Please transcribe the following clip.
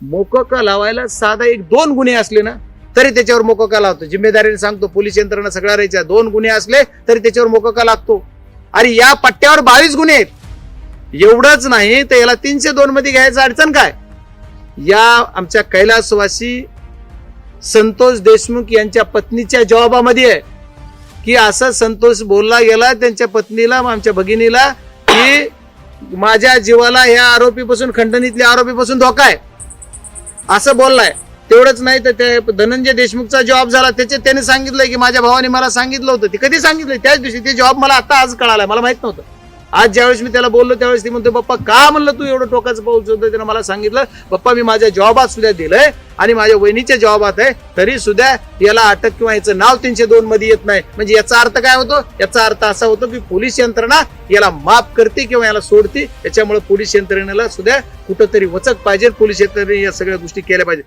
मोकोका लावायला साधा 1-2 गुन्हे असले ना तरी त्याच्यावर मोकोका लावतो. जिम्मेदारीने सांगतो, पोलीस यंत्रणा सगळ्या राहायच्या. 2 गुन्हे असले तरी त्याच्यावर मोकोका लागतो. आणि या पट्ट्यावर 22 गुन्हे आहेत. एवढंच नाही तर याला 302 मध्ये घ्यायचं अडचण काय? या आमच्या कैलासवासी संतोष देशमुख यांच्या पत्नीच्या जबाबामध्ये आहे की असं संतोष बोलला गेला त्यांच्या पत्नीला, आमच्या भगिनीला, की माझ्या जीवाला ह्या आरोपीपासून, खंडणीतल्या आरोपीपासून धोका आहे असं बोललाय. तेवढंच नाही तर त्या धनंजय देशमुखचा जॉब झाला, त्याने सांगितलंय की माझ्या भावाने मला सांगितलं होतं. ते कधी सांगितलं? त्याच दिवशी. ते जॉब मला आता आज कळालाय, मला माहित नव्हतं. आज ज्यावेळेस मी त्याला बोललो त्यावेळेस ती म्हणतो, बाप्पा का म्हणलं तू एवढं टोकाचं पाऊल होतं? त्यानं मला सांगितलं, बाप्पा मी माझ्या जॉबात सुद्धा दिलंय आणि माझ्या वहिनीच्या जॉबात आहे, तरी सुद्धा याला अटक किंवा याचं नाव 302 मध्ये येत नाही. म्हणजे याचा अर्थ काय होतो? याचा अर्थ असा होतो की पोलीस यंत्रणा याला माफ करते किंवा याला सोडते. त्याच्यामुळे पोलीस यंत्रणेला सुद्धा कुठंतरी वचक पाहिजे. पोलीस यंत्रणेने या सगळ्या गोष्टी केल्या पाहिजे.